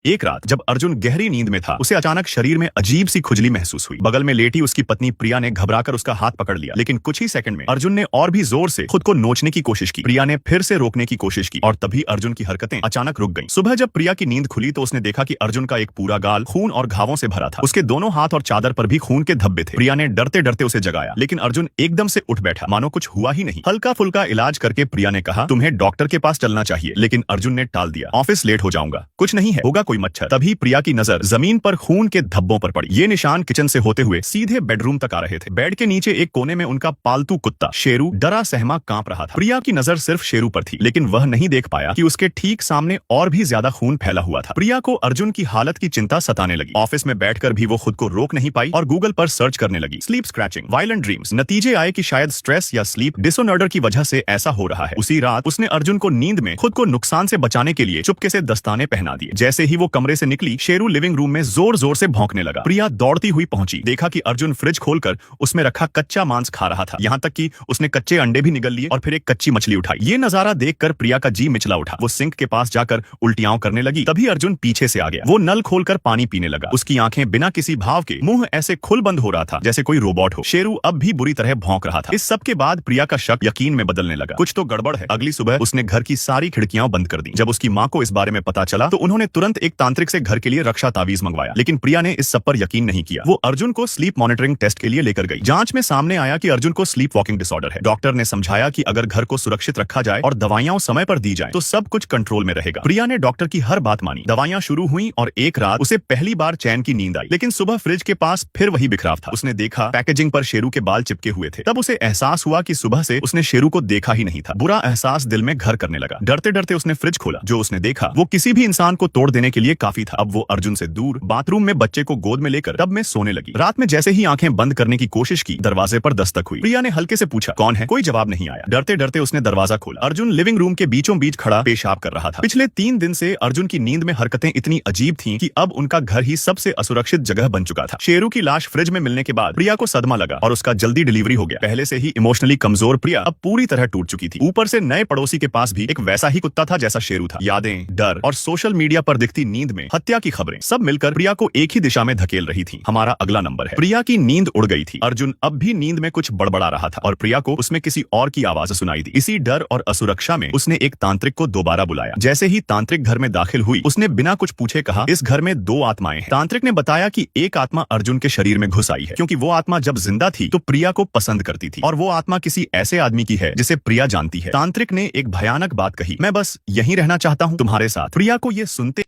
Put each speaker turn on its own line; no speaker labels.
एक रात जब अर्जुन गहरी नींद में था, उसे अचानक शरीर में अजीब सी खुजली महसूस हुई। बगल में लेटी उसकी पत्नी प्रिया ने घबराकर उसका हाथ पकड़ लिया, लेकिन कुछ ही सेकंड में अर्जुन ने और भी जोर से खुद को नोचने की कोशिश की। प्रिया ने फिर से रोकने की कोशिश की और तभी अर्जुन की हरकतें अचानक रुक गईं। सुबह जब प्रिया की नींद खुली तो उसने देखा कि अर्जुन का एक पूरा गाल खून और घावों से भरा था। उसके दोनों हाथ और चादर पर भी खून के धब्बे थे। प्रिया ने डरते डरते उसे जगाया, लेकिन अर्जुन एकदम से उठ बैठा, मानो कुछ हुआ ही नहीं। हल्का फुल्का इलाज करके प्रिया ने कहा, तुम्हें डॉक्टर के पास चलना चाहिए, लेकिन अर्जुन ने टाल दिया। ऑफिस लेट हो जाऊंगा, कुछ नहीं है, होगा कोई मच्छर। तभी प्रिया की नजर जमीन पर खून के धब्बों पर पड़ी। ये निशान किचन से होते हुए सीधे बेडरूम तक आ रहे थे। बेड के नीचे एक कोने में उनका पालतू कुत्ता शेरू डरा सहमा कांप रहा था। प्रिया की नजर सिर्फ शेरू पर थी, लेकिन वह नहीं देख पाया कि उसके ठीक सामने और भी ज्यादा खून फैला हुआ था। प्रिया को अर्जुन की हालत की चिंता सताने लगी। ऑफिस में बैठकर भी वो खुद को रोक नहीं पाई और गूगल पर सर्च करने लगी, स्लीप स्क्रैचिंग, वायलेंट ड्रीम्स। नतीजे आए कि शायद स्ट्रेस या स्लीप डिसऑर्डर की वजह से ऐसा हो रहा है। उसी रात उसने अर्जुन को नींद में खुद को नुकसान से बचाने के लिए चुपके से दस्ताने पहना दिए। जैसे ही वो कमरे से निकली, शेरू लिविंग रूम में जोर जोर से भौंकने लगा। प्रिया दौड़ती हुई पहुंची, देखा कि अर्जुन फ्रिज खोलकर उसमें रखा कच्चा मांस खा रहा था। यहाँ तक कि उसने कच्चे अंडे भी निगल लिए और फिर एक कच्ची मछली उठाई। ये नजारा देखकर प्रिया का जी मिचला उठा। वो सिंक के पास जाकर उल्टियां करने लगी। तभी अर्जुन पीछे से आ गया। वो नल खोलकर पानी पीने लगा। उसकी आंखें बिना किसी भाव के मुंह ऐसे खुल बंद हो रहा था जैसे कोई रोबोट हो। शेरू अब भी बुरी तरह भौंक रहा था। इस सब के बाद प्रिया का शक यकीन में बदलने लगा, कुछ तो गड़बड़ है। अगली सुबह उसने घर की सारी खिड़कियां बंद कर दी। जब उसकी मां को इस बारे में पता चला तो उन्होंने तुरंत एक तांत्रिक से घर के लिए रक्षा तावीज मंगवाया, लेकिन प्रिया ने इस सब पर यकीन नहीं किया। वो अर्जुन को स्लीप मॉनिटरिंग टेस्ट के लिए लेकर गई। जांच में सामने आया कि अर्जुन को स्लीप वॉकिंग डिसऑर्डर है। डॉक्टर ने समझाया कि अगर घर को सुरक्षित रखा जाए और दवाइयां समय पर दी जाए तो सब कुछ कंट्रोल में रहेगा। प्रिया ने डॉक्टर की हर बात मानी। दवाइयां शुरू हुई और एक रात उसे पहली बार चैन की नींद आई, लेकिन सुबह फ्रिज के पास फिर वही बिखराव था। उसने देखा पैकेजिंग पर शेरू के बाल चिपके हुए थे। तब उसे एहसास हुआ कि सुबह से उसने शेरू को देखा ही नहीं था। बुरा एहसास दिल में घर करने लगा। डरते डरते उसने फ्रिज खोला। जो उसने देखा वो किसी भी इंसान को तोड़ देने के लिए काफी था। अब वो अर्जुन से दूर बाथरूम में बच्चे को गोद में लेकर टब में सोने लगी। रात में जैसे ही आंखें बंद करने की कोशिश की, दरवाजे पर दस्तक हुई। प्रिया ने हल्के से पूछा, कौन है? कोई जवाब नहीं आया। डरते डरते उसने दरवाजा खोला। अर्जुन लिविंग रूम के बीचों बीच खड़ा पेशाब कर रहा था। पिछले 3 दिन से अर्जुन की नींद में हरकतें इतनी अजीब थीं कि अब उनका घर ही सबसे असुरक्षित जगह बन चुका था। शेरू की लाश फ्रिज में मिलने के बाद प्रिया को सदमा लगा और उसका जल्दी डिलीवरी हो गया। पहले से ही इमोशनली कमजोर प्रिया अब पूरी तरह टूट चुकी थी। ऊपर से नए पड़ोसी के पास भी एक वैसा ही कुत्ता था जैसा शेरू था। यादें, डर और सोशल मीडिया पर दिखती नींद में हत्या की खबरें सब मिलकर प्रिया को एक ही दिशा में धकेल रही थी। हमारा अगला नंबर है। प्रिया की नींद उड़ गई थी। अर्जुन अब भी नींद में कुछ बड़बड़ा रहा था और प्रिया को उसमें किसी और की आवाज सुनाई दी। इसी डर और असुरक्षा में उसने एक तांत्रिक को दोबारा बुलाया। जैसे ही तांत्रिक घर में दाखिल हुई, उसने बिना कुछ पूछे कहा, इस घर में 2 आत्माएं हैं। तांत्रिक ने बताया कि एक आत्मा अर्जुन के शरीर में घुस आई है, क्योंकि वो आत्मा जब जिंदा थी तो प्रिया को पसंद करती थी और वो आत्मा किसी ऐसे आदमी की है जिसे प्रिया जानती है। तांत्रिक ने एक भयानक बात कही, मैं बस यहीं रहना चाहता हूँ तुम्हारे साथ। प्रिया को ये सुनते